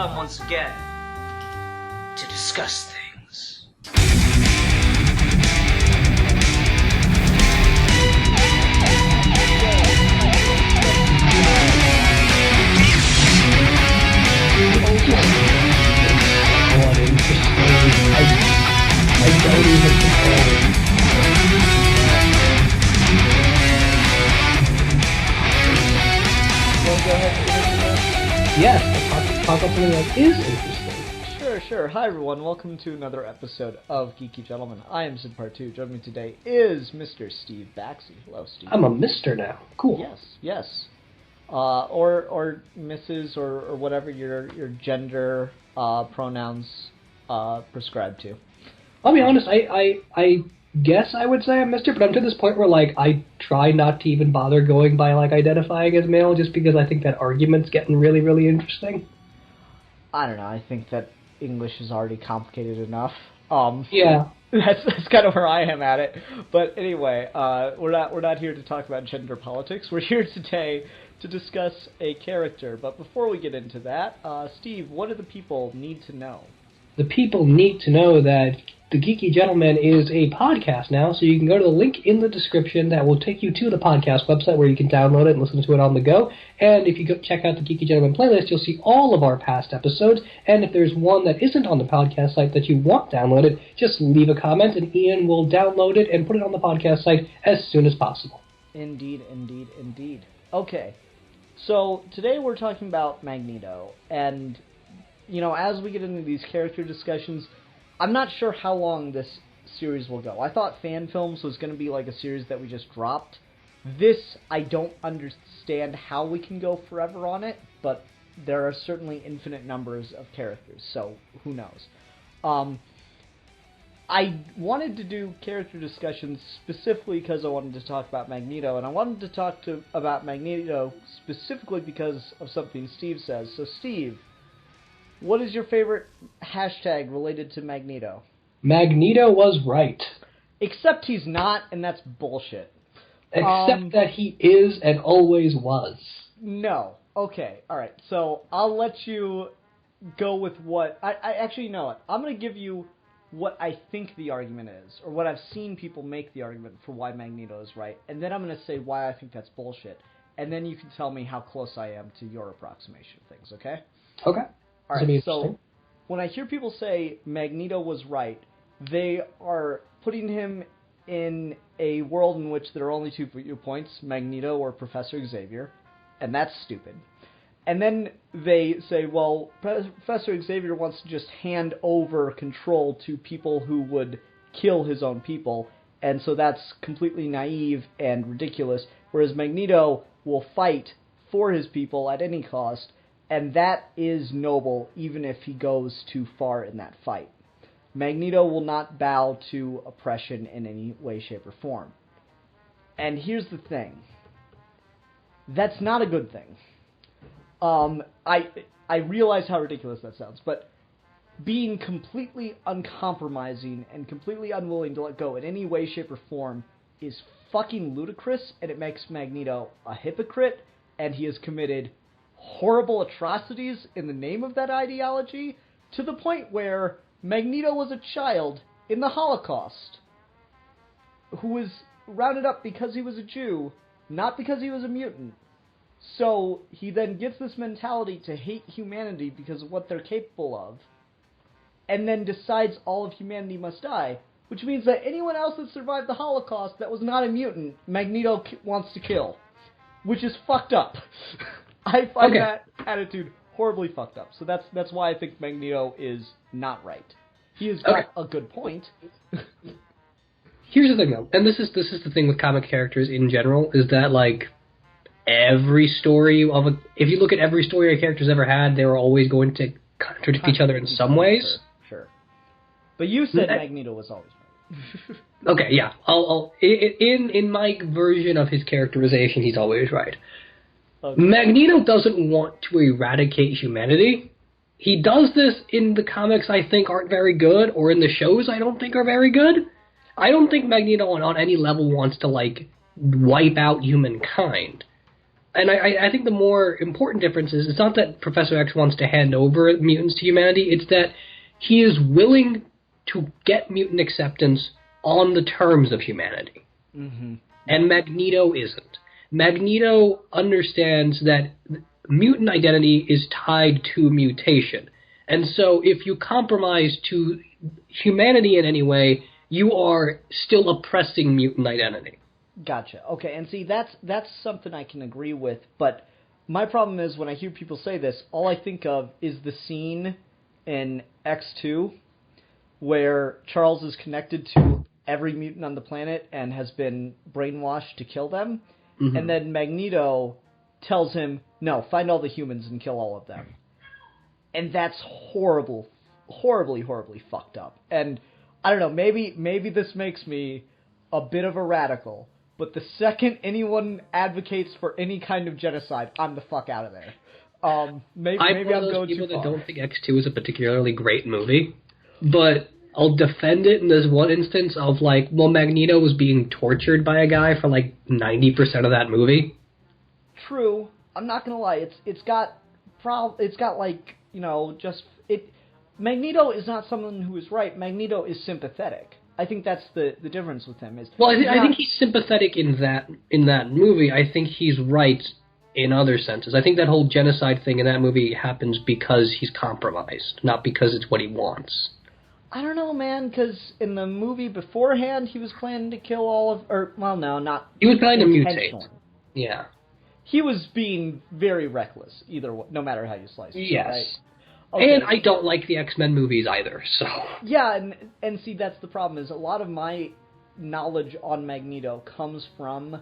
come once again to discuss things. I don't even know. Go ahead. Yes, talk about something that is interesting. Sure. Hi, everyone. Welcome to another episode of Geeky Gentlemen. I am Sid Part 2. Joining me today is Mr. Steve Baxi. Hello, Steve. I'm a mister now. Cool. Yes. Or Mrs. or whatever your gender pronouns prescribe to. I'll be honest, I guess I would say I'm mister, but I'm to this point where, like, I try not to even bother going by, like, identifying as male just because I think that argument's getting really, really interesting. I don't know. I think that English is already complicated enough. Yeah. That's kind of where I am at it. But anyway, we're not here to talk about gender politics. We're here today to discuss a character. But before we get into that, Steve, what do the people need to know? The people need to know that The Geeky Gentleman is a podcast now, so you can go to the link in the description that will take you to the podcast website where you can download it and listen to it on the go. And if you go check out the Geeky Gentleman playlist, you'll see all of our past episodes. And if there's one that isn't on the podcast site that you want downloaded, just leave a comment and Ian will download it and put it on the podcast site as soon as possible. Indeed. Okay, so today we're talking about Magneto, and you know, as we get into these character discussions, I'm not sure how long this series will go. I thought Fan Films was going to be like a series that we just dropped. This, I don't understand how we can go forever on it, but there are certainly infinite numbers of characters, so who knows. I wanted to do character discussions specifically because I wanted to talk about Magneto, and I wanted to talk about Magneto specifically because of something Steve says. So, Steve, what is your favorite hashtag related to Magneto? Magneto was right. Except he's not, and that's bullshit. Except that he is and always was. No. Okay, alright. So, I'll let you go with what... I actually know it. I'm going to give you what I think the argument is, or what I've seen people make the argument for why Magneto is right, and then I'm going to say why I think that's bullshit. And then you can tell me how close I am to your approximation of things, okay? Okay. Alright, so when I hear people say Magneto was right, they are putting him in a world in which there are only two viewpoints, Magneto or Professor Xavier, and that's stupid. And then they say, well, Professor Xavier wants to just hand over control to people who would kill his own people, and so that's completely naive and ridiculous, whereas Magneto will fight for his people at any cost, and that is noble, even if he goes too far in that fight. Magneto will not bow to oppression in any way, shape, or form. And here's the thing. That's not a good thing. I realize how ridiculous that sounds, but being completely uncompromising and completely unwilling to let go in any way, shape, or form is fucking ludicrous, and it makes Magneto a hypocrite, and he has committed horrible atrocities in the name of that ideology, to the point where Magneto was a child in the Holocaust who was rounded up because he was a Jew, not because he was a mutant. So he then gets this mentality to hate humanity because of what they're capable of, and then decides all of humanity must die, which means that anyone else that survived the Holocaust that was not a mutant, Magneto wants to kill, which is fucked up. I find that attitude horribly fucked up. So that's why I think Magneto is not right. He has got a good point. Here's the thing, though, and this is the thing with comic characters in general, is that, like, every story if you look at every story a character's ever had, they're always going to contradict each other in some ways. Sure. But you said Magneto was always right. Okay, yeah. In my version of his characterization, he's always right. Okay. Magneto doesn't want to eradicate humanity. He does this in the comics I think aren't very good, or in the shows I don't think are very good. I don't think Magneto on any level wants to, like, wipe out humankind. And I think the more important difference is it's not that Professor X wants to hand over mutants to humanity, it's that he is willing to get mutant acceptance on the terms of humanity. Mm-hmm. And Magneto isn't. Magneto understands that mutant identity is tied to mutation. And so if you compromise to humanity in any way, you are still oppressing mutant identity. Gotcha. Okay, and see, that's something I can agree with, but my problem is when I hear people say this, all I think of is the scene in X2 where Charles is connected to every mutant on the planet and has been brainwashed to kill them, and then Magneto tells him, no, find all the humans and kill all of them. And that's horribly fucked up. And I don't know, maybe this makes me a bit of a radical, but the second anyone advocates for any kind of genocide, I'm the fuck out of there. Maybe I'm one of those going people too far. that don't think X2 is a particularly great movie, but I'll defend it in this one instance of, like, well, Magneto was being tortured by a guy for, like, 90% of that movie. True. I'm not gonna lie. It's got like, you know, Magneto is not someone who is right. Magneto is sympathetic. I think that's the difference with him. Well, I think he's sympathetic in that movie. I think he's right in other senses. I think that whole genocide thing in that movie happens because he's compromised, not because it's what he wants. I don't know, man, because in the movie beforehand, he was planning to kill all of... He was planning to mutate. Yeah. He was being very reckless, no matter how you slice it. Yes. Right? Okay. And I don't like the X-Men movies either, so... Yeah, and see, that's the problem, is a lot of my knowledge on Magneto comes from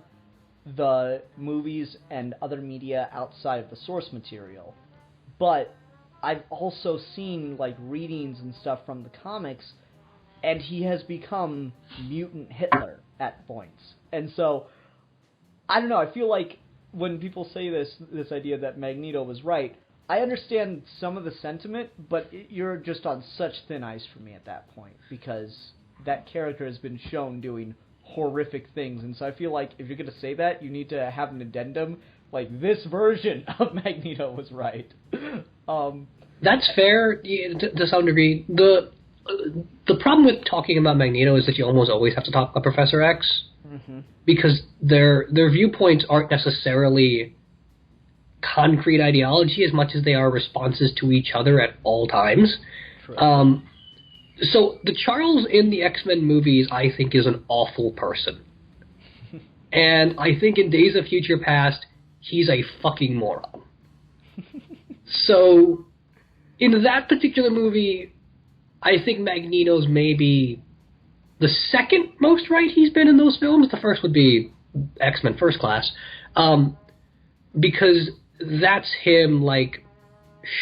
the movies and other media outside of the source material. But I've also seen, like, readings and stuff from the comics, and he has become mutant Hitler at points. And so, I don't know, I feel like when people say this idea that Magneto was right, I understand some of the sentiment, but you're just on such thin ice for me at that point, because that character has been shown doing horrific things, and so I feel like if you're going to say that, you need to have an addendum, like, this version of Magneto was right. That's fair, to some degree. The problem with talking about Magneto is that you almost always have to talk about Professor X, because their viewpoints aren't necessarily concrete ideology as much as they are responses to each other at all times. So the Charles in the X-Men movies, I think, is an awful person. And I think in Days of Future Past, he's a fucking moron. So in that particular movie, I think Magneto's maybe the second most right he's been in those films. The first would be X-Men First Class. Because that's him, like,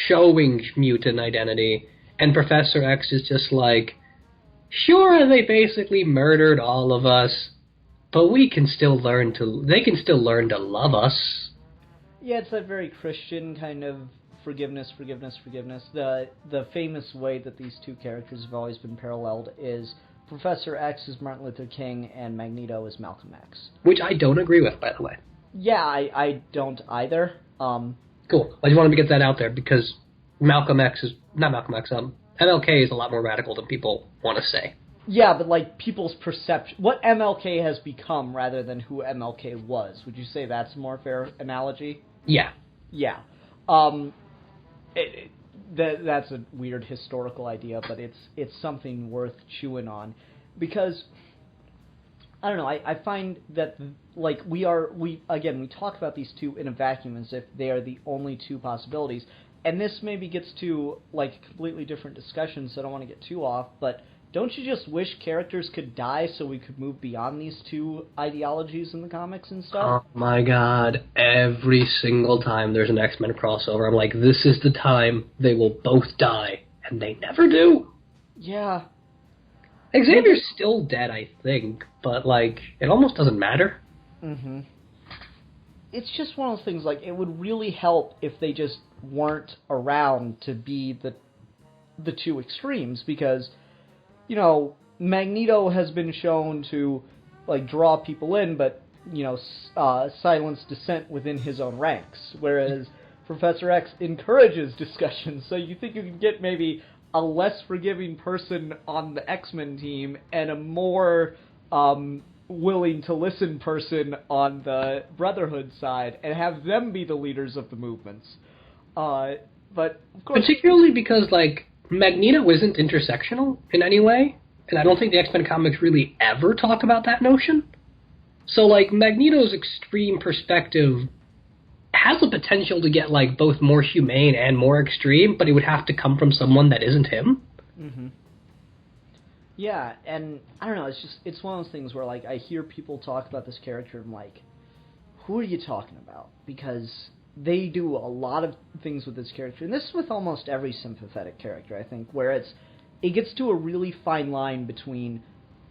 showing mutant identity, and Professor X is just like, sure, they basically murdered all of us, but they can still learn to love us. Yeah, it's that very Christian kind of forgiveness. The famous way that these two characters have always been paralleled is Professor X is Martin Luther King and Magneto is Malcolm X. Which I don't agree with, by the way. Yeah, I don't either. Cool. I just wanted to get that out there because MLK is a lot more radical than people want to say. Yeah, but like people's perception, what MLK has become rather than who MLK was. Would you say that's a more fair analogy? Yeah. Yeah. That's a weird historical idea, but it's something worth chewing on, because I don't know. I find that, like, we talk about these two in a vacuum as if they are the only two possibilities, and this maybe gets to, like, completely different discussions, so I don't want to get too off, but don't you just wish characters could die so we could move beyond these two ideologies in the comics and stuff? Oh my god, every single time there's an X-Men crossover, I'm like, this is the time they will both die, and they never do. Yeah. Xavier's still dead, I think, but, like, it almost doesn't matter. Mm-hmm. It's just one of those things, like, it would really help if they just weren't around to be the two extremes, because, you know, Magneto has been shown to, like, draw people in, but silence dissent within his own ranks, whereas Professor X encourages discussion. So you think you can get maybe a less forgiving person on the X-Men team and a more willing to listen person on the Brotherhood side, and have them be the leaders of the movements. But of course, particularly because Magneto isn't intersectional in any way, and I don't think the X-Men comics really ever talk about that notion. So Magneto's extreme perspective has the potential to get both more humane and more extreme, but it would have to come from someone that isn't him. Mm-hmm. Yeah, and I don't know, it's one of those things where I hear people talk about this character and I'm like, who are you talking about? Because they do a lot of things with this character, and this is with almost every sympathetic character, I think, where it gets to a really fine line between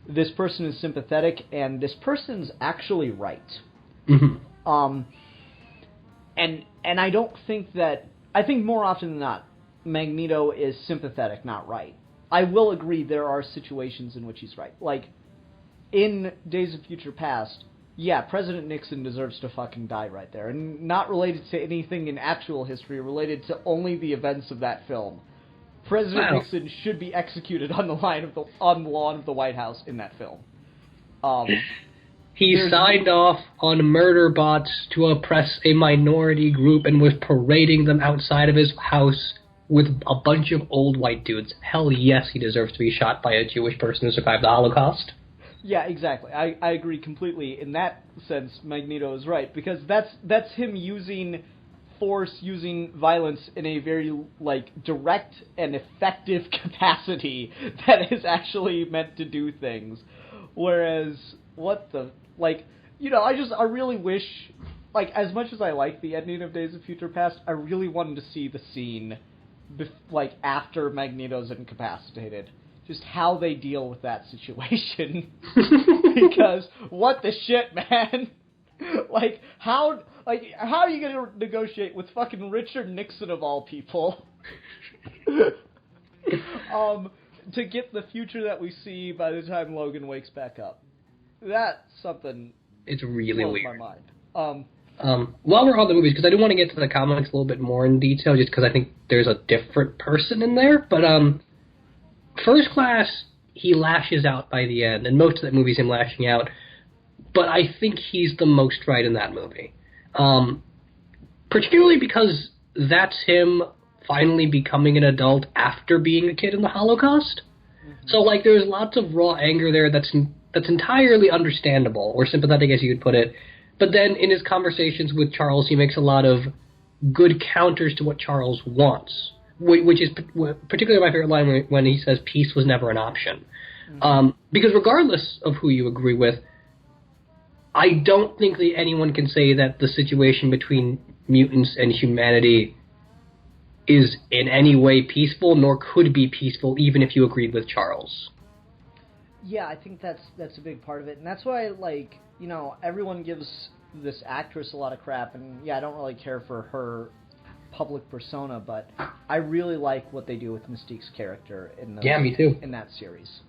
this person is sympathetic and this person's actually right. Mm-hmm. And I don't think that... I think more often than not, Magneto is sympathetic, not right. I will agree there are situations in which he's right. In Days of Future Past, yeah, President Nixon deserves to fucking die right there. And not related to anything in actual history, related to only the events of that film. President Nixon should be executed on the lawn of the White House in that film. He signed off on murder bots to oppress a minority group and was parading them outside of his house with a bunch of old white dudes. Hell yes, he deserves to be shot by a Jewish person who survived the Holocaust. Yeah, exactly. I agree completely. In that sense, Magneto is right, because that's him using force, using violence in a very, direct and effective capacity that is actually meant to do things. Whereas, I really wish, as much as I like the ending of Days of Future Past, I really wanted to see the scene, after Magneto's incapacitated. Just how they deal with that situation. Because, what the shit, man? How are you going to negotiate with fucking Richard Nixon, of all people? To get the future that we see by the time Logan wakes back up. That's something... It's really blows weird. my mind. While we're on the movies, because I do want to get to the comics a little bit more in detail, just because I think there's a different person in there, but First Class, he lashes out by the end, and most of that movie is him lashing out, but I think he's the most right in that movie. Particularly because that's him finally becoming an adult after being a kid in the Holocaust. Mm-hmm. So, there's lots of raw anger there that's entirely understandable, or sympathetic as you would put it. But then in his conversations with Charles, he makes a lot of good counters to what Charles wants, which is particularly my favorite line when he says peace was never an option. Mm-hmm. Because regardless of who you agree with, I don't think that anyone can say that the situation between mutants and humanity is in any way peaceful, nor could be peaceful, even if you agreed with Charles. Yeah, I think that's a big part of it, and that's why, everyone gives this actress a lot of crap, and yeah, I don't really care for her public persona, but I really like what they do with Mystique's character me too. In that series.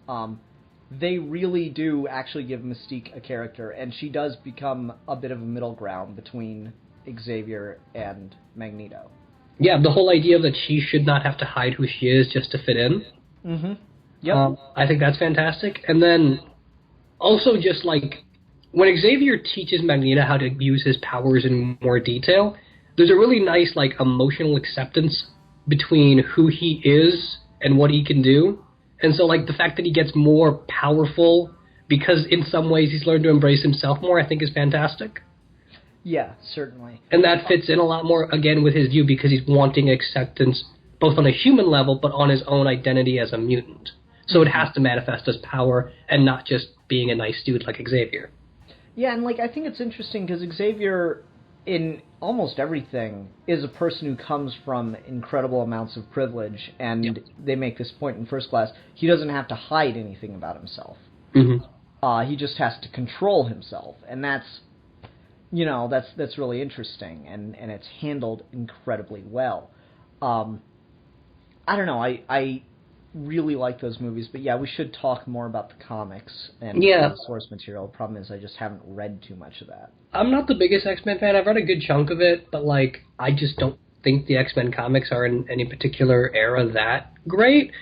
They really do actually give Mystique a character, and she does become a bit of a middle ground between Xavier and Magneto. Yeah, the whole idea that she should not have to hide who she is just to fit in. Mm-hmm. Yep. I think that's fantastic. And then also just when Xavier teaches Magneto how to use his powers in more detail, there's a really nice emotional acceptance between who he is and what he can do. And so the fact that he gets more powerful because in some ways he's learned to embrace himself more, I think is fantastic. Yeah, certainly. And that fits in a lot more, again, with his view, because he's wanting acceptance both on a human level but on his own identity as a mutant. So it has to manifest as power and not just being a nice dude like Xavier. Yeah, and I think it's interesting because Xavier, in almost everything, is a person who comes from incredible amounts of privilege, and they make this point in First Class. He doesn't have to hide anything about himself. Mm-hmm. He just has to control himself, and that's really interesting, and it's handled incredibly well. I don't know, really like those movies, but yeah, we should talk more about the comics and Yeah. the source material. The problem is I just haven't read too much of that. I'm not the biggest X-Men fan. I've read a good chunk of it, but, like, I just don't think the X-Men comics are in any particular era that great.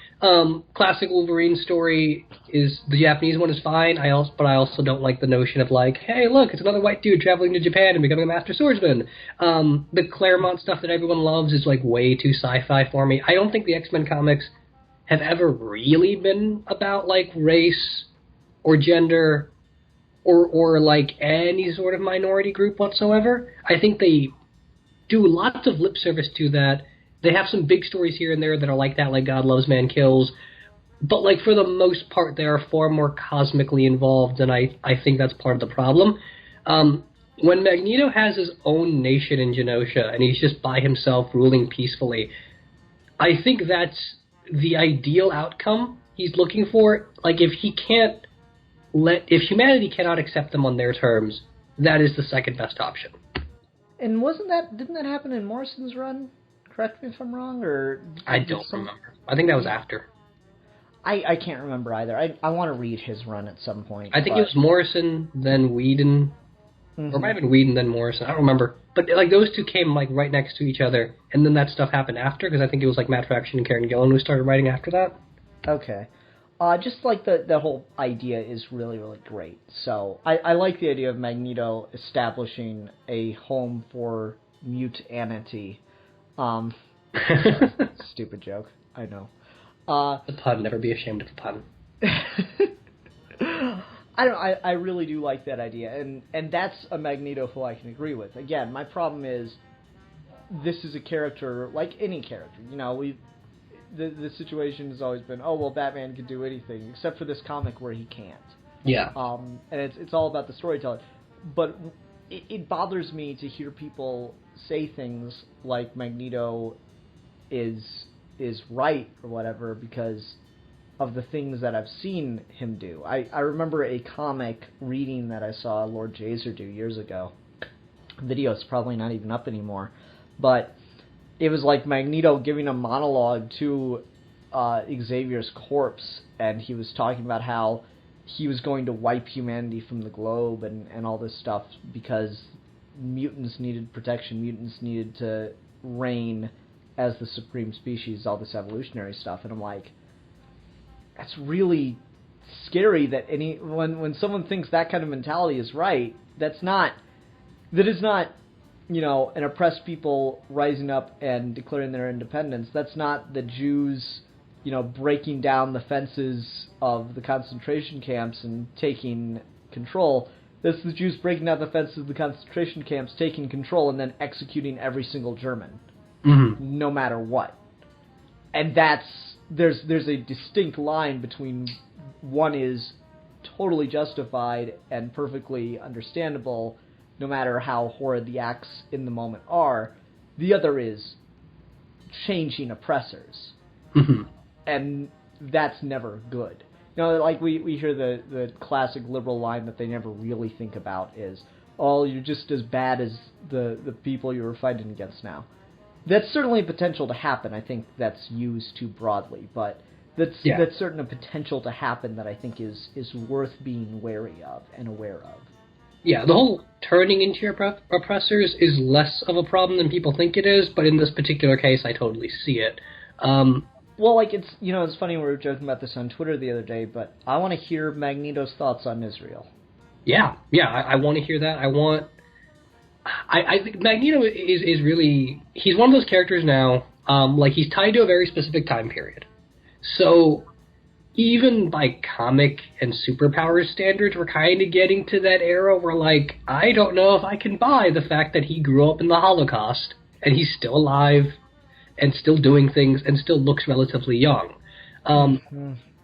Classic Wolverine story is, the Japanese one is fine, but I also don't like the notion of, like, hey, look, it's another white dude traveling to Japan and becoming a master swordsman. The Claremont stuff that everyone loves is, like, way too sci-fi for me. I don't think the X-Men comics have ever really been about, like, race or gender or like, any sort of minority group whatsoever. I think they do lots of lip service to that. They have some big stories here and there that are like that, like God Loves, Man Kills. But, like, for the most part, they are far more cosmically involved, and I think that's part of the problem. When Magneto has his own nation in Genosha, and he's just by himself ruling peacefully, I think that's the ideal outcome he's looking for. Like, if humanity cannot accept them on their terms, that is the second best option. And didn't that happen in Morrison's run? Correct me if I'm wrong, or... I don't remember. I think that was after. I can't remember either. I want to read his run at some point. I think it was Morrison, then Whedon, or it might have been Whedon, then Morrison. I don't remember. But, like, those two came, like, right next to each other, and then that stuff happened after, because I think it was, like, Matt Fraction and Karen Gillan who started writing after that. Okay. Just, like, the whole idea is really, really great. So, I like the idea of Magneto establishing a home for mutanity. Stupid joke. I know. The pun, never be ashamed of a pun. I really do like that idea, and that's a Magneto who I can agree with. Again, my problem is, this is a character, like any character, you know, the situation has always been, oh, well, Batman can do anything, except for this comic where he can't. Yeah. And it's all about the storytelling. But it bothers me to hear people say things like Magneto is right or whatever because of the things that I've seen him do. I remember a comic reading that I saw Lord Jaser do years ago. The video is probably not even up anymore. But it was like Magneto giving a monologue to Xavier's corpse, and he was talking about how he was going to wipe humanity from the globe and all this stuff because mutants needed protection, mutants needed to reign as the supreme species, all this evolutionary stuff. And I'm like, that's really scary that when someone thinks that kind of mentality is right, that is not, you know, an oppressed people rising up and declaring their independence. That's not the Jews, you know, breaking down the fences of the concentration camps and taking control. That's the Jews breaking down the fences of the concentration camps, taking control, and then executing every single German, no matter what. And there's a distinct line between one is totally justified and perfectly understandable, no matter how horrid the acts in the moment are. The other is changing oppressors. And that's never good. You know, like we hear the classic liberal line that they never really think about is, oh, you're just as bad as the people you were fighting against now. That's certainly a potential to happen. I think that's used too broadly, but that's certainly a potential to happen that I think is worth being wary of and aware of. Yeah, the whole turning into your oppressors is less of a problem than people think it is, but in this particular case, I totally see it. Well, like, it's, you know, it's funny, we were joking about this on Twitter the other day, but I want to hear Magneto's thoughts on Israel. Yeah, I want to hear that. I think Magneto is really, he's one of those characters now, like, he's tied to a very specific time period. So, even by comic and superpowers standards, we're kind of getting to that era where, like, I don't know if I can buy the fact that he grew up in the Holocaust, and he's still alive, and still doing things, and still looks relatively young.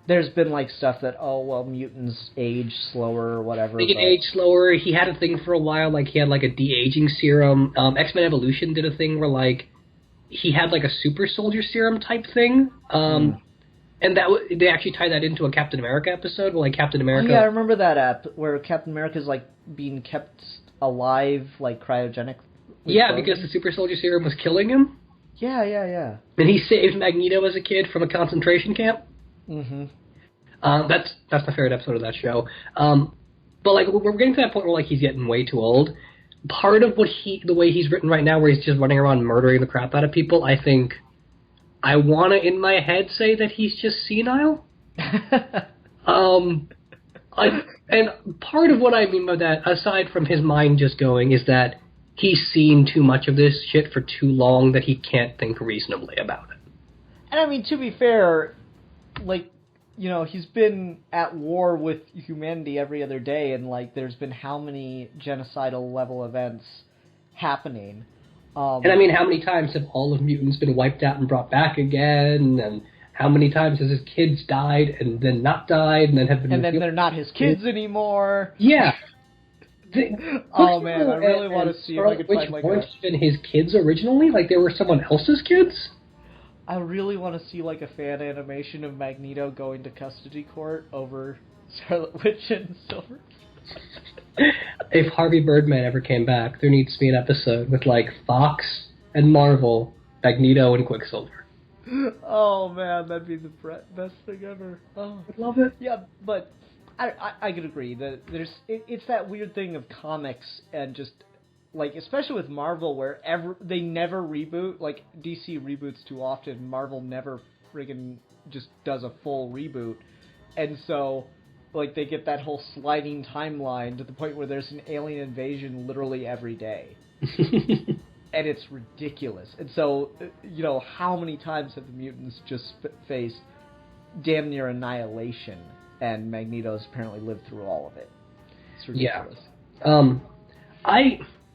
There's been, like, stuff that, oh, well, mutants age slower or whatever. They can age slower. He had a thing for a while, like, he had, like, a de-aging serum. X-Men Evolution did a thing where, like, he had, like, a super soldier serum type thing. And they actually tied that into a Captain America episode, where, like, Captain America... Oh, yeah, I remember that app, where Captain America's, like, being kept alive, like, cryogenic. Yeah, because the super soldier serum was killing him. Yeah. And he saved Magneto as a kid from a concentration camp. Mm-hmm. That's my favorite episode of that show. But like we're getting to that point where like he's getting way too old. Part of the way he's written right now, where he's just running around murdering the crap out of people, I think I want to in my head say that he's just senile. And part of what I mean by that, aside from his mind just going, is that he's seen too much of this shit for too long that he can't think reasonably about it. And I mean, to be fair, like, you know, he's been at war with humanity every other day, and, like, there's been how many genocidal level events happening. And I mean, how many times have all of mutants been wiped out and brought back again? And how many times has his kids died and then not died and then have been... And then they're not his kids anymore. Yeah. Oh, man, I really want to see if I could find, like, weren't even his kids originally? Like, they were someone else's kids? I really want to see, like, a fan animation of Magneto going to custody court over Scarlet Witch and Silver. If Harvey Birdman ever came back, there needs to be an episode with, like, Fox and Marvel, Magneto and Quicksilver. Oh, man, that'd be the best thing ever. Oh, I'd love it. Yeah, but I could agree that it's that weird thing of comics and just... Like, especially with Marvel, where they never reboot. Like, DC reboots too often. Marvel never friggin' just does a full reboot. And so, like, they get that whole sliding timeline to the point where there's an alien invasion literally every day. And it's ridiculous. And so, you know, how many times have the mutants just faced damn near annihilation? And Magneto's apparently lived through all of it. It's ridiculous. Yeah.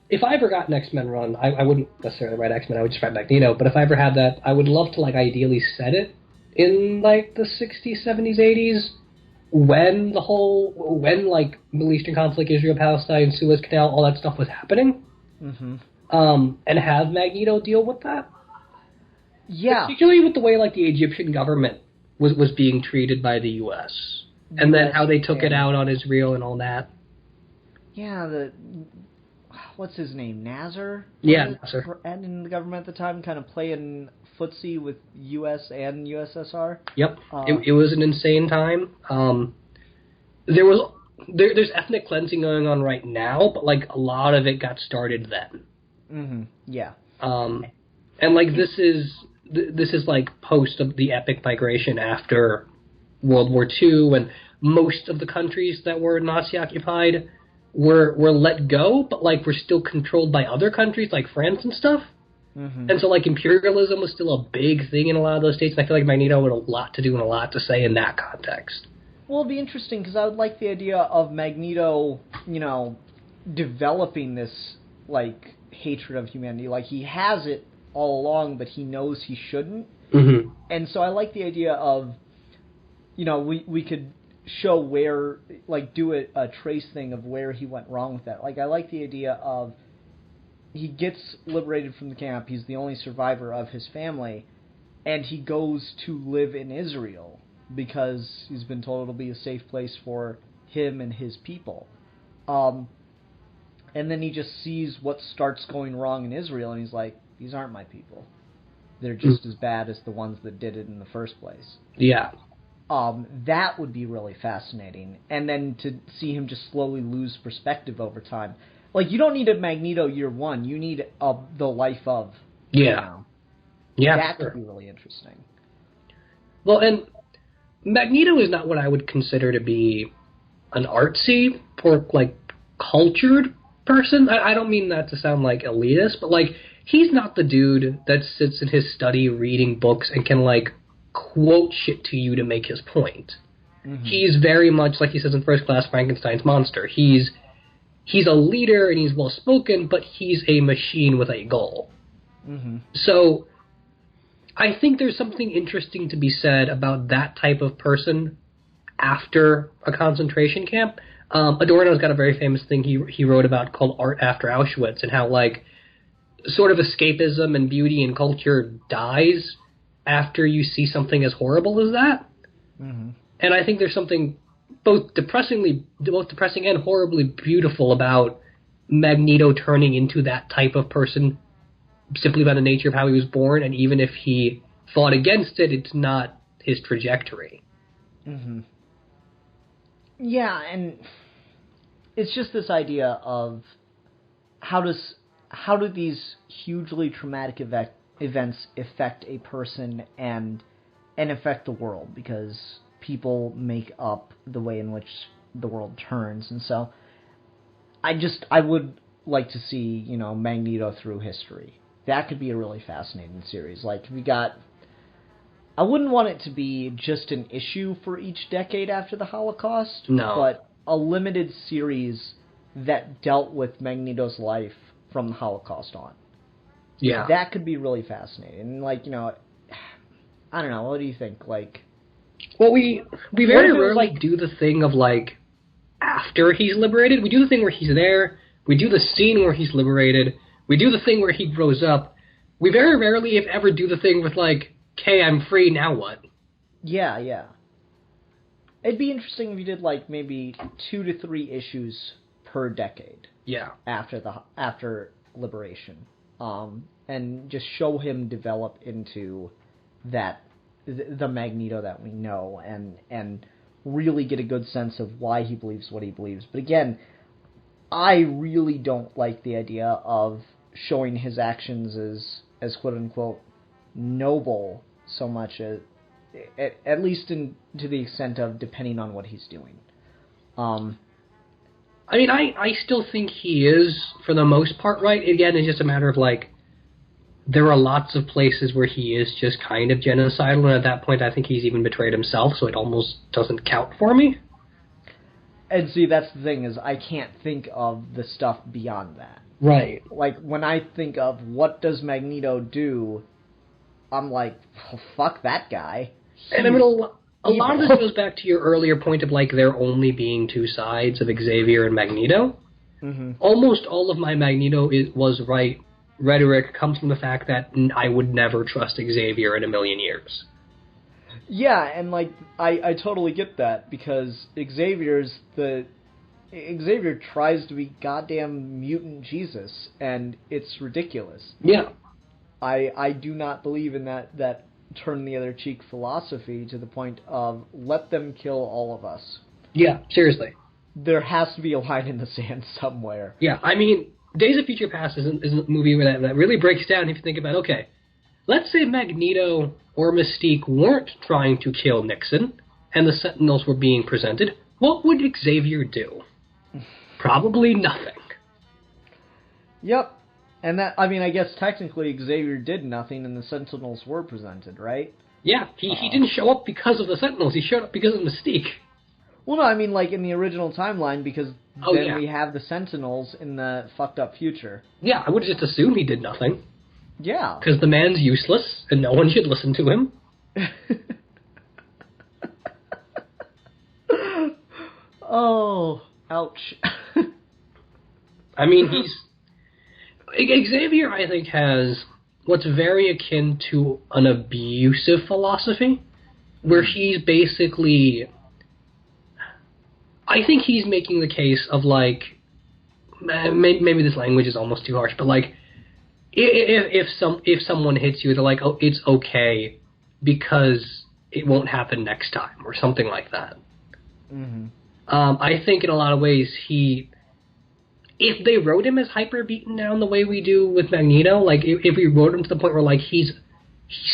If I ever got an X-Men run, I wouldn't necessarily write X-Men, I would just write Magneto, but if I ever had that, I would love to, like, ideally set it in, like, the 60s, 70s, 80s, when like, Middle Eastern conflict, Israel, Palestine, Suez Canal, all that stuff was happening, and have Magneto deal with that. Yeah. Particularly with the way, like, the Egyptian government was being treated by the U.S., and then how they took it out on Israel and all that. Yeah, what's his name, Nasser? Yeah, Nasser. And in the government at the time, kind of playing footsie with U.S. and USSR. Yep, it was an insane time. There's ethnic cleansing going on right now, but like a lot of it got started then. Mm-hmm. Yeah. And like this is like post of the epic migration after World War II, and most of the countries that were Nazi occupied were let go, but like were still controlled by other countries like France and stuff. Mm-hmm. And so like imperialism was still a big thing in a lot of those states, and I feel like Magneto had a lot to do and a lot to say in that context. Well, it'd be interesting because I would like the idea of Magneto, you know, developing this like hatred of humanity. Like he has it all along, but he knows he shouldn't. Mm-hmm. And so I like the idea of, you know, we could show where, like, do a trace thing of where he went wrong with that. Like, I like the idea of he gets liberated from the camp, he's the only survivor of his family, and he goes to live in Israel because he's been told it'll be a safe place for him and his people. And then he just sees what starts going wrong in Israel, and he's like, these aren't my people. They're just as bad as the ones that did it in the first place. Yeah. That would be really fascinating. And then to see him just slowly lose perspective over time. Like, you don't need a Magneto year one. You need the life of. Yeah. You know. Yeah, that sure. could be really interesting. Well, and Magneto is not what I would consider to be an artsy or, like, cultured person. I don't mean that to sound, like, elitist, but, like, he's not the dude that sits in his study reading books and can, like, quote shit to you to make his point. Mm-hmm. He's very much, like he says in First Class, Frankenstein's monster. He's a leader and he's well-spoken, but he's a machine with a goal. Mm-hmm. So I think there's something interesting to be said about that type of person after a concentration camp. Adorno's got a very famous thing he wrote about called Art After Auschwitz, and how, like, sort of escapism and beauty and culture dies after you see something as horrible as that. Mm-hmm. And I think there's something both depressing and horribly beautiful about Magneto turning into that type of person simply by the nature of how he was born, and even if he fought against it, it's not his trajectory. Mm-hmm. Yeah, and it's just this idea of how do these hugely traumatic events affect a person and affect the world, because people make up the way in which the world turns. And so I would like to see, Magneto through history. That could be a really fascinating series. Like, I wouldn't want it to be just an issue for each decade after the Holocaust. No. But a limited series that dealt with Magneto's life from the Holocaust on. Yeah. That could be really fascinating. And, I don't know, what do you think? Well, we very rarely do the thing of, after he's liberated. We do the thing where he's there. We do the scene where he's liberated. We do the thing where he grows up. We very rarely, if ever, do the thing with, okay, I'm free, now what? Yeah. It'd be interesting if you did, maybe 2 to 3 issues per decade. Yeah. After liberation. And just show him develop into the Magneto that we know, and really get a good sense of why he believes what he believes. But again, I really don't like the idea of showing his actions as quote unquote noble so much, as at least to the extent of depending on what he's doing. I mean, I still think he is, for the most part, right. Again, it's just a matter of, there are lots of places where he is just kind of genocidal, and at that point I think he's even betrayed himself, so it almost doesn't count for me. And see, that's the thing, is I can't think of the stuff beyond that. Right. When I think of what does Magneto do, I'm like, oh, fuck that guy. And I mean, a lot of this goes back to your earlier point of, there only being two sides of Xavier and Magneto. Mm-hmm. Almost all of my Magneto was right rhetoric comes from the fact that I would never trust Xavier in a million years. Yeah, and I totally get that, because Xavier tries to be goddamn mutant Jesus, and it's ridiculous. Yeah. I do not believe in that turn the other cheek philosophy to the point of let them kill all of us. Yeah, seriously. There has to be a line in the sand somewhere. Yeah, I mean, Days of Future Past is a movie that really breaks down if you think about, okay, let's say Magneto or Mystique weren't trying to kill Nixon, and the Sentinels were being presented. What would Xavier do? Probably nothing. Yep. And I guess technically Xavier did nothing and the Sentinels were presented, right? Yeah, he didn't show up because of the Sentinels, he showed up because of Mystique. Well, no, I mean, in the original timeline, because we have the Sentinels in the fucked up future. Yeah, I would just assume he did nothing. Yeah. Because the man's useless, and no one should listen to him. Oh, ouch. I mean, Xavier, I think, has what's very akin to an abusive philosophy, where he's basically... I think he's making the case of, maybe this language is almost too harsh, but, if someone hits you, they're like, oh, it's okay, because it won't happen next time, or something like that. Mm-hmm. I think in a lot of ways if they wrote him as hyper beaten down the way we do with Magneto, if we wrote him to the point where, he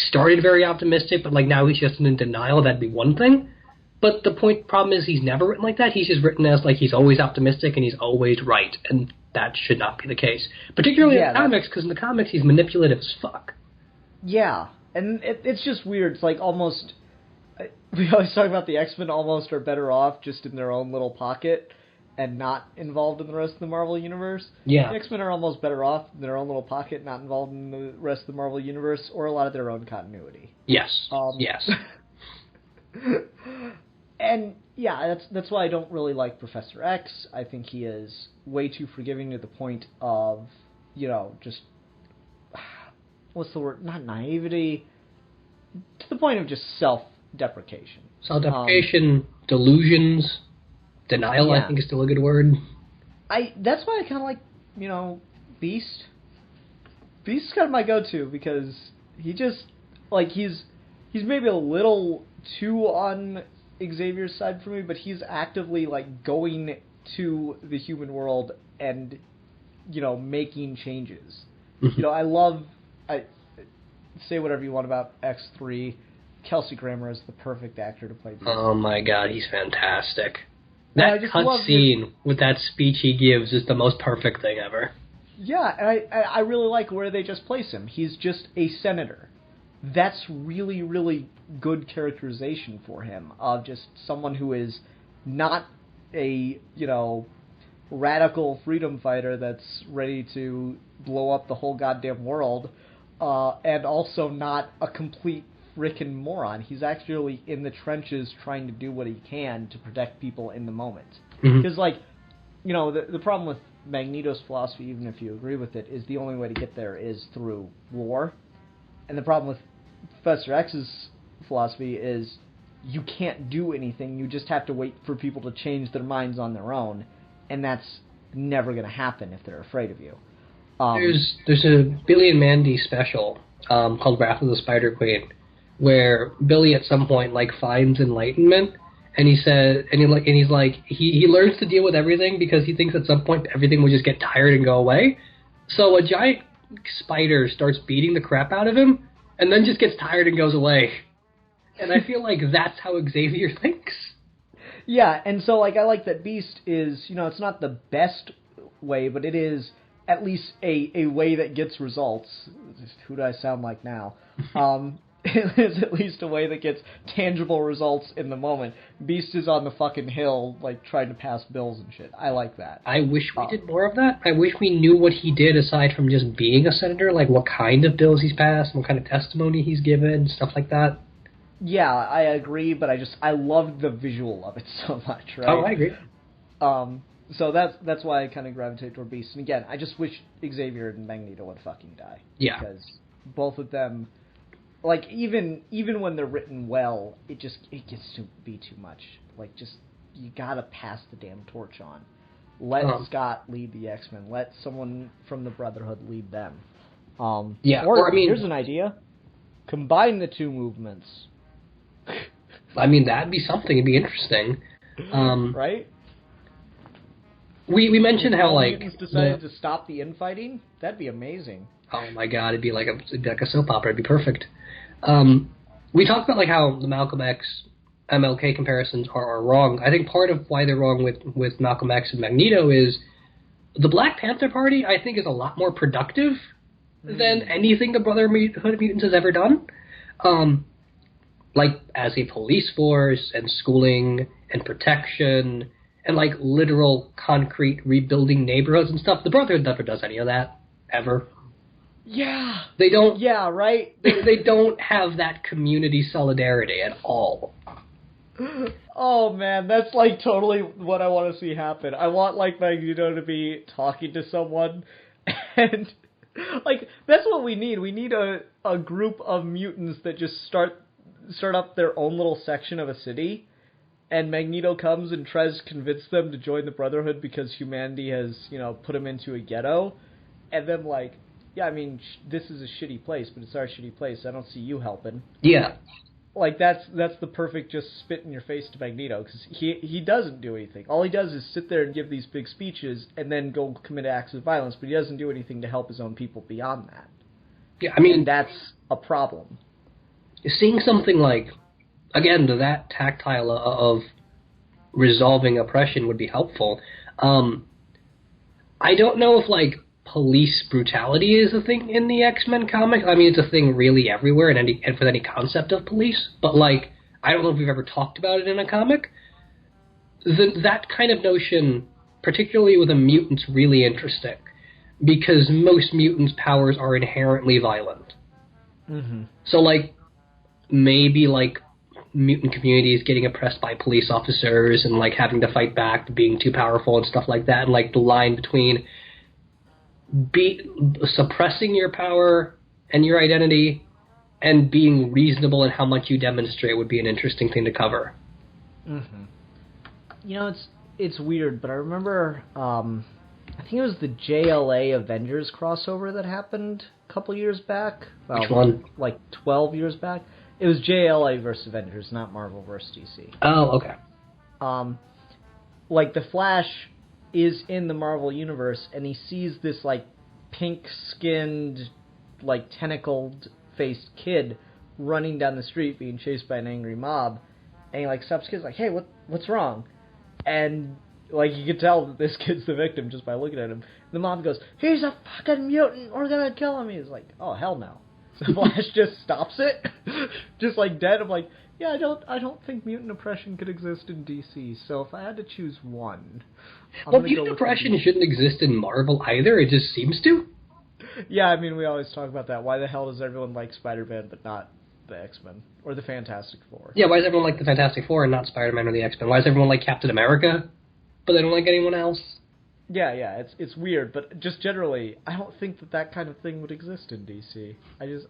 started very optimistic, but, now he's just in denial, that'd be one thing. But the problem is he's never written like that. He's just written as, he's always optimistic and he's always right, and that should not be the case. Particularly in the comics, because in the comics he's manipulative as fuck. Yeah, and it's just weird. It's almost... We always talk about the X-Men almost are better off just in their own little pocket and not involved in the rest of the Marvel Universe. Yeah. The X-Men are almost better off in their own little pocket, not involved in the rest of the Marvel Universe, or a lot of their own continuity. Yes. Yes. And, yeah, that's why I don't really like Professor X. I think he is way too forgiving to the point of, just... What's the word? Not naivety. To the point of just self-deprecation. Self-deprecation, delusions, denial, yeah. I think is still a good word. That's why I kind of like, Beast. Beast is kind of my go-to, because he just, he's maybe a little too Xavier's side for me, but he's actively like going to the human world and making changes. I say whatever you want about X3. Kelsey Grammer is the perfect actor to play Beast. Oh my god, he's fantastic. That love cutscene with that speech he gives is the most perfect thing ever. Yeah, and I really like where they just place him. He's just a senator. That's really, really good characterization for him, of just someone who is not a, radical freedom fighter that's ready to blow up the whole goddamn world, and also not a complete frickin' moron. He's actually in the trenches trying to do what he can to protect people in the moment. Because, the problem with Magneto's philosophy, even if you agree with it, is the only way to get there is through war. And the problem with Professor X's philosophy is you can't do anything, you just have to wait for people to change their minds on their own, and that's never going to happen if they're afraid of you. There's a Billy and Mandy special called Wrath of the Spider Queen, where Billy at some point finds enlightenment, and he learns to deal with everything because he thinks at some point everything will just get tired and go away. So a giant spider starts beating the crap out of him, and then just gets tired and goes away. And I feel like that's how Xavier thinks. Yeah, and so I like that Beast is, it's not the best way, but it is at least a way that gets results. Who do I sound like now? It is at least a way that gets tangible results in the moment. Beast is on the fucking hill, trying to pass bills and shit. I like that. I wish we did more of that. I wish we knew what he did aside from just being a senator, what kind of bills he's passed, what kind of testimony he's given, stuff like that. Yeah, I agree, but I loved the visual of it so much, right? Oh, I agree. So that's why I kind of gravitate toward Beast. And again, I just wish Xavier and Magneto would fucking die. Yeah. Because both of them, even when they're written well, it gets to be too much. You gotta pass the damn torch on. Let Scott lead the X-Men. Let someone from the Brotherhood lead them. Here's an idea. Combine the two movements. That'd be something. It'd be interesting. Right? We mentioned how mutants decided to stop the infighting. That'd be amazing. Oh my god, it'd be like a soap opera. It'd be perfect. We talked about how the Malcolm X MLK comparisons are wrong. I think part of why they're wrong with Malcolm X and Magneto is the Black Panther Party, I think, is a lot more productive than anything the Brotherhood of Mutants has ever done. As a police force and schooling and protection and literal concrete rebuilding neighborhoods and stuff, the Brotherhood never does any of that, ever. Yeah. They don't. Yeah, right? they don't have that community solidarity at all. Oh, man, that's totally what I want to see happen. I want Magneto to be talking to someone, and that's what we need. We need a group of mutants that just start up their own little section of a city, and Magneto comes and tries to convince them to join the Brotherhood because humanity has, put them into a ghetto, and then yeah, I mean, this is a shitty place, but it's our shitty place. I don't see you helping. Yeah. That's the perfect just spit in your face to Magneto, because he doesn't do anything. All he does is sit there and give these big speeches and then go commit acts of violence, but he doesn't do anything to help his own people beyond that. Yeah, I mean, and that's a problem. Seeing something again, to that tactile of resolving oppression would be helpful. I don't know if police brutality is a thing in the X-Men comics. I mean, it's a thing really everywhere and with any concept of police. But I don't know if we've ever talked about it in a comic. That kind of notion, particularly with a mutant's really interesting, because most mutants' powers are inherently violent. Mm-hmm. So maybe mutant communities getting oppressed by police officers and having to fight back, being too powerful and stuff like that, and the line between suppressing your power and your identity and being reasonable in how much you demonstrate would be an interesting thing to cover. Mm-hmm. It's weird, but I remember I think it was the JLA Avengers crossover that happened a couple years back. Which one? 12 years back. It was JLA versus Avengers, not Marvel versus DC. Oh, okay. Like, the Flash is in the Marvel universe, and he sees this, like, pink-skinned, like, tentacled-faced kid running down the street being chased by an angry mob, and he, like, stops the kid, like, hey, what's wrong? And, like, you can tell that this kid's the victim just by looking at him. The mob goes, he's a fucking mutant, we're gonna kill him. He's like, oh, hell no. So Flash just stops it, just, like, dead. I'm like, yeah, I don't think mutant oppression could exist in DC, so if I had to choose one... Well, mutant oppression shouldn't exist in Marvel either, it just seems to. Yeah, I mean, we always talk about that. Why the hell does everyone like Spider-Man but not the X-Men? Or the Fantastic Four? Yeah, why does everyone like the Fantastic Four and not Spider-Man or the X-Men? Why does everyone like Captain America, but they don't like anyone else? Yeah, it's weird, but just generally, I don't think that kind of thing would exist in DC.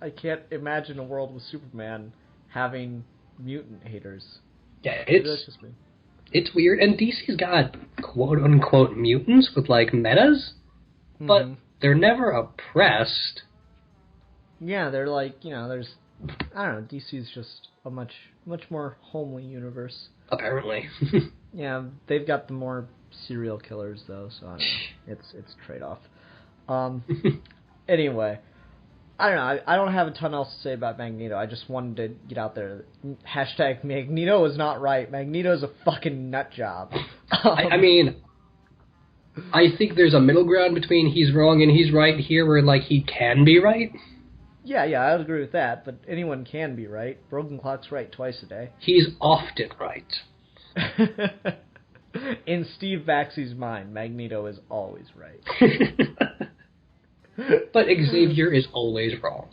I can't imagine a world with Superman having mutant haters. Yeah, that's just me. It's weird, and DC's got quote-unquote mutants with, like, metas, but they're never oppressed. Yeah, they're like, there's... I don't know, DC's just a much more homely universe. Apparently. Yeah, they've got the more serial killers, though, so I don't know. It's a trade-off. Anyway... I don't know. I don't have a ton else to say about Magneto. I just wanted to get out there. Hashtag Magneto is not right. Magneto's a fucking nut job. I mean, I think there's a middle ground between he's wrong and he's right here where, like, he can be right. Yeah, I would agree with that, but anyone can be right. Broken Clock's right twice a day. He's often right. In Steve Baxy's mind, Magneto is always right. But Xavier is always wrong.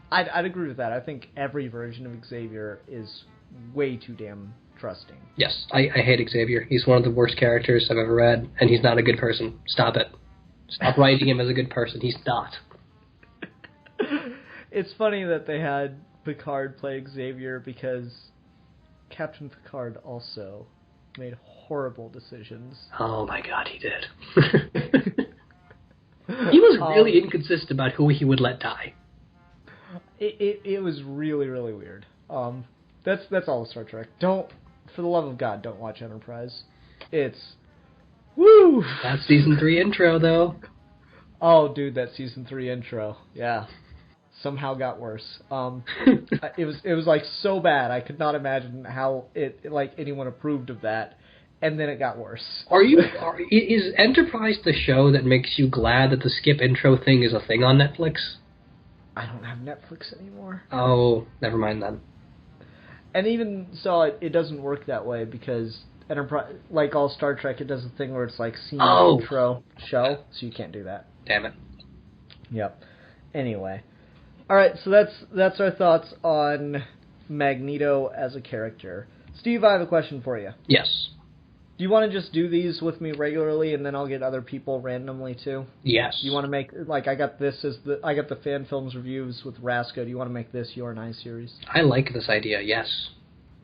I'd agree with that. I think every version of Xavier is way too damn trusting. Yes, I hate Xavier. He's one of the worst characters I've ever read, and he's not a good person. Stop it. Stop writing him as a good person. He's not. It's funny that they had Picard play Xavier because Captain Picard also made horrible decisions. Oh my god, he did. He was really inconsistent about who he would let die. It was really, really weird. That's all of Star Trek. For the love of God, don't watch Enterprise. It's... Woo! That season 3 intro, though. Oh, dude, that season 3 intro. Yeah. Somehow got worse. It was like so bad. I could not imagine how anyone approved of that. And then it got worse. Is Enterprise the show that makes you glad that the skip intro thing is a thing on Netflix? I don't have Netflix anymore. Oh, never mind then. And even so, it doesn't work that way because Enterprise, like all Star Trek, it does a thing where it's like scene intro show, so you can't do that. Damn it. Yep. Anyway, all right. So that's our thoughts on Magneto as a character. Steve, I have a question for you. Yes. Do you want to just do these with me regularly, and then I'll get other people randomly too? Yes. You want to make I got the fan films reviews with Raska. Do you want to make this your and I series? I like this idea. Yes.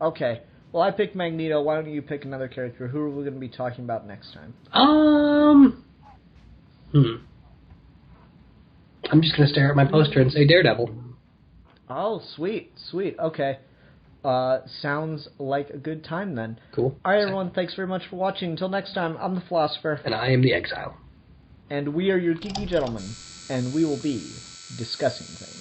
Okay. Well, I picked Magneto. Why don't you pick another character? Who are we going to be talking about next time? I'm just going to stare at my poster and say Daredevil. Oh, sweet. Okay. Sounds like a good time then. Cool. Alright, everyone, thanks very much for watching. Until next time, I'm the Philosopher. And I am the Exile. And we are your Geeky Gentlemen. And we will be discussing things.